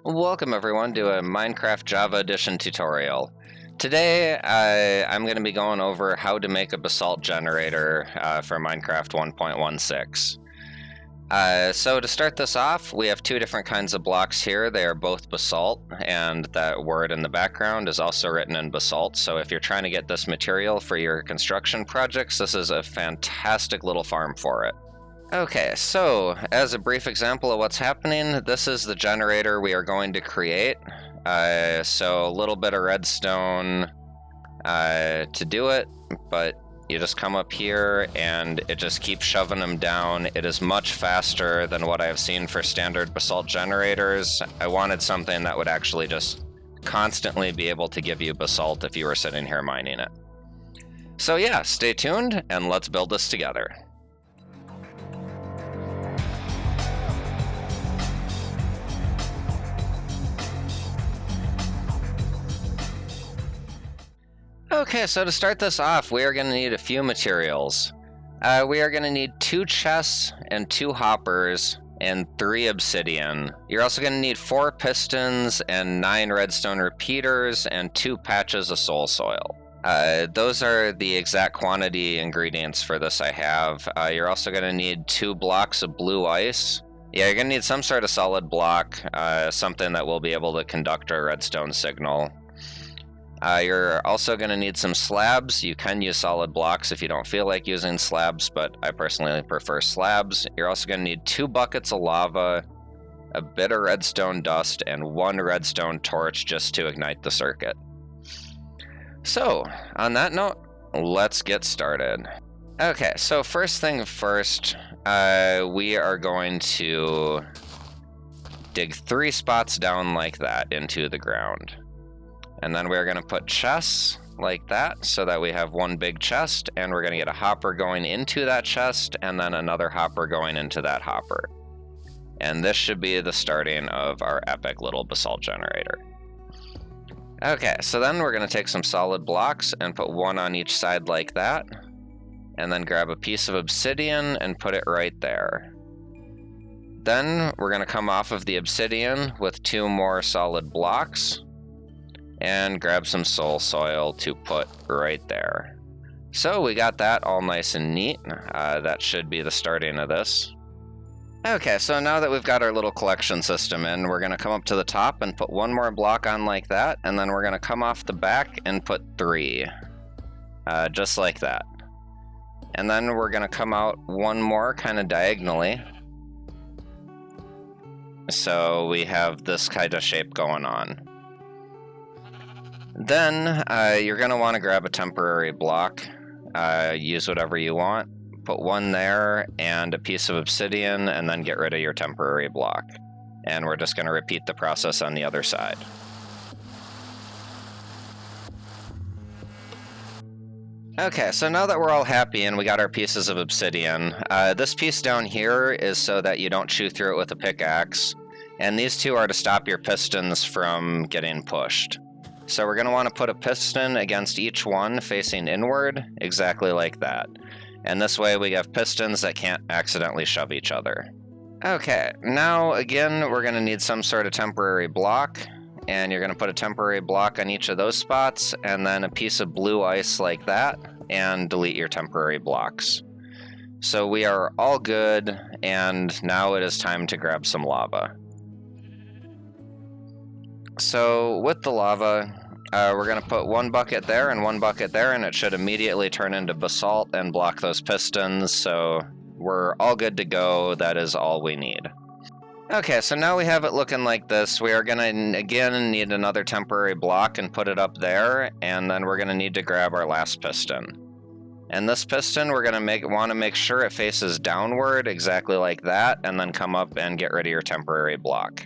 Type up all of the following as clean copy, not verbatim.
Welcome everyone to a Minecraft Java Edition tutorial. Today I'm going to be going over how to make a Basalt generator for Minecraft 1.16. So to start this off, we have two different kinds of blocks here. They are both Basalt, and that word in the background is also written in Basalt. So if you're trying to get this material for your construction projects, this is a fantastic little farm for it. Okay, so as a brief example of what's happening, this is the generator we are going to create. So a little bit of redstone to do it, but you just come up here and it just keeps shoving them down. It is much faster than what I've seen for standard Basalt generators. I wanted something that would actually just constantly be able to give you Basalt if you were sitting here mining it. So yeah, stay tuned and let's build this together. Okay, so to start this off, we are going to need a few materials. We are going to need 2 chests and 2 hoppers and 3 obsidian. You're also going to need 4 pistons and 9 redstone repeaters and 2 patches of soul soil. Those are the exact quantity ingredients for this I have. You're also going to need 2 blocks of blue ice. Yeah, you're going to need some sort of solid block, something that will be able to conduct a redstone signal. You're also going to need some slabs. You can use solid blocks if you don't feel like using slabs, but I personally prefer slabs. You're also going to need 2 buckets of lava, a bit of redstone dust, and 1 redstone torch just to ignite the circuit. So, on that note, let's get started. Okay, so first thing first, we are going to dig 3 spots down like that into the ground. And then we're going to put chests like that so that we have 1 big chest, and we're going to get a hopper going into that chest and then another hopper going into that hopper. And this should be the starting of our epic little basalt generator. Okay, so then we're going to take some solid blocks and put 1 on each side like that, and then grab a piece of obsidian and put it right there. Then we're going to come off of the obsidian with 2 more solid blocks and grab some soul soil to put right there. So we got that all nice and neat. That should be the starting of this. Okay, so now that we've got our little collection system in, we're going to come up to the top and put 1 more block on like that, and then we're going to come off the back and put 3. Just like that. And then we're going to come out 1 more kind of diagonally. So we have this kind of shape going on. Then you're going to want to grab a temporary block, use whatever you want, put 1 there and a piece of obsidian, and then get rid of your temporary block. And we're just going to repeat the process on the other side. Okay, so now that we're all happy and we got our pieces of obsidian, this piece down here is so that you don't chew through it with a pickaxe, and these 2 are to stop your pistons from getting pushed. So we're going to want to put a piston against each one facing inward, exactly like that. And this way we have pistons that can't accidentally shove each other. Okay, now again we're going to need some sort of temporary block, and you're going to put a temporary block on each of those spots, and then a piece of blue ice like that, and delete your temporary blocks. So we are all good, and now it is time to grab some lava. So with the lava, we're going to put 1 bucket there and 1 bucket there, and it should immediately turn into basalt and block those pistons, so we're all good to go. That is all we need. Okay, so now we have it looking like this. We are going to, again, need another temporary block and put it up there, and then we're going to need to grab our last piston. And this piston, we're going to want to make sure it faces downward, exactly like that, and then come up and get rid of your temporary block.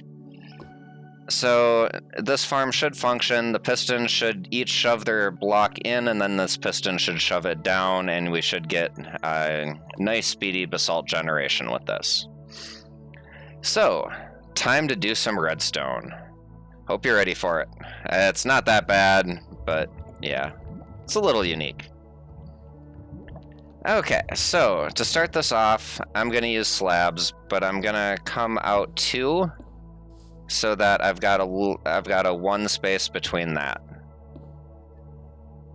So this farm should function. The pistons should each shove their block in, and then this piston should shove it down, and we should get a nice speedy basalt generation with this. So, time to do some redstone. Hope you're ready for it. It's not that bad, but yeah, it's a little unique. Okay, so to start this off, I'm going to use slabs, but I'm going to come out 2 so that I've got a one space between that.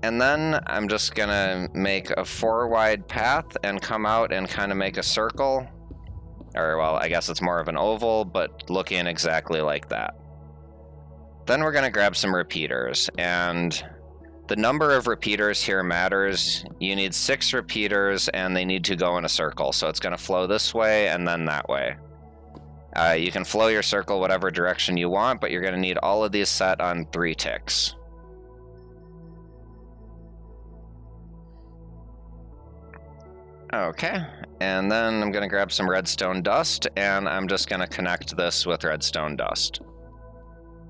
And then I'm just gonna make a 4 wide path and come out and kind of make a circle. Or, well, I guess it's more of an oval, but looking exactly like that. Then we're gonna grab some repeaters, and the number of repeaters here matters. You need 6 repeaters, and they need to go in a circle. So it's gonna flow this way and then that way. You can flow your circle whatever direction you want, but you're gonna need all of these set on 3 ticks. Okay, and then I'm gonna grab some redstone dust, and I'm just gonna connect this with redstone dust.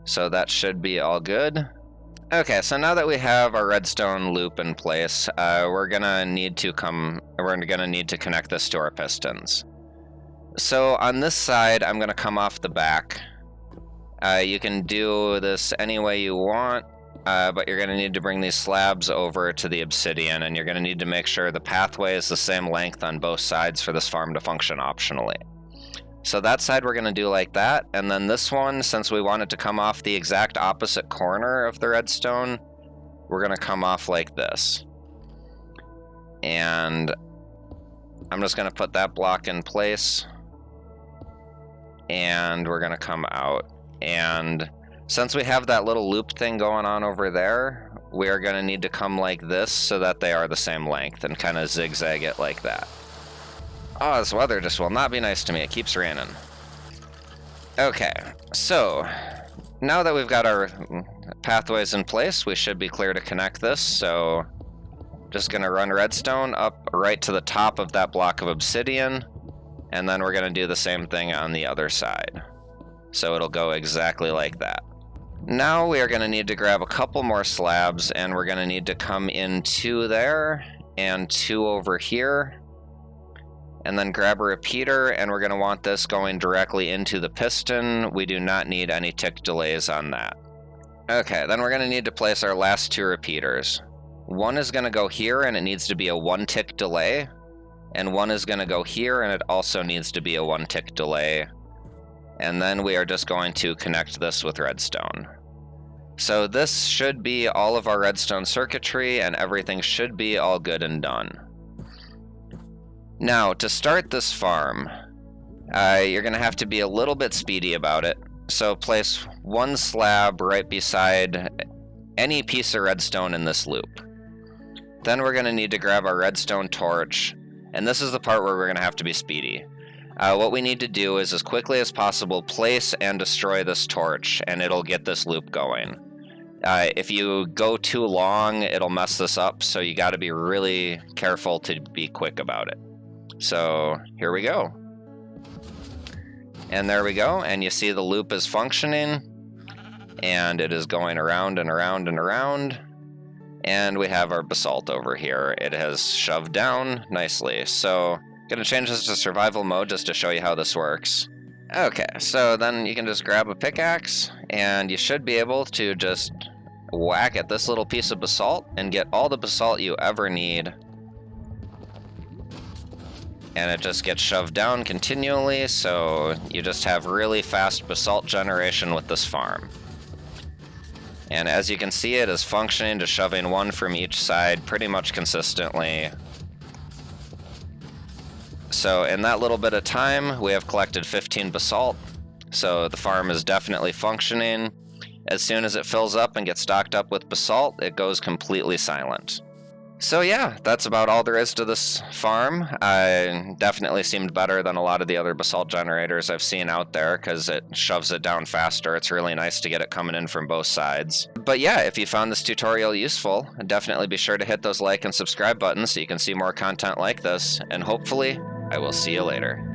So that should be all good. Okay, so now that we have our redstone loop in place, we're gonna need to connect this to our pistons. So on this side, I'm gonna come off the back. You can do this any way you want. But you're going to need to bring these slabs over to the obsidian, and you're going to need to make sure the pathway is the same length on both sides for this farm to function optionally. So that side we're going to do like that, and then this one, since we want it to come off the exact opposite corner of the redstone, we're going to come off like this. And I'm just going to put that block in place, and we're going to come out. And since we have that little loop thing going on over there, we're going to need to come like this so that they are the same length and kind of zigzag it like that. Oh, this weather just will not be nice to me. It keeps raining. Okay, so now that we've got our pathways in place, we should be clear to connect this. So just going to run redstone up right to the top of that block of obsidian, and then we're going to do the same thing on the other side. So it'll go exactly like that. Now we are going to need to grab a couple more slabs, and we're going to need to come in 2 there and 2 over here, and then grab a repeater, and we're going to want this going directly into the piston. We do not need any tick delays on that. Okay, then we're going to need to place our last 2 repeaters. One is going to go here, and it needs to be a 1 tick delay, and one is going to go here, and it also needs to be a 1 tick delay. And then we are just going to connect this with redstone. So this should be all of our redstone circuitry, and everything should be all good and done. Now, to start this farm, you're going to have to be a little bit speedy about it. So place 1 slab right beside any piece of redstone in this loop. Then we're going to need to grab our redstone torch, and this is the part where we're going to have to be speedy. What we need to do is, as quickly as possible, place and destroy this torch, and it'll get this loop going. If you go too long, it'll mess this up, so you got to be really careful to be quick about it. So here we go. And there we go, and you see the loop is functioning, and it is going around and around and around. And we have our basalt over here. It has shoved down nicely, so gonna change this to survival mode just to show you how this works. Okay, so then you can just grab a pickaxe, and you should be able to just whack at this little piece of basalt and get all the basalt you ever need. And it just gets shoved down continually, so you just have really fast basalt generation with this farm. And as you can see, it is functioning to shoving 1 from each side pretty much consistently. So in that little bit of time, we have collected 15 basalt, so the farm is definitely functioning. As soon as it fills up and gets stocked up with basalt, it goes completely silent. So yeah, that's about all there is to this farm. Definitely seemed better than a lot of the other basalt generators I've seen out there, because it shoves it down faster. It's really nice to get it coming in from both sides. But yeah, if you found this tutorial useful, definitely be sure to hit those like and subscribe buttons so you can see more content like this, and hopefully I will see you later.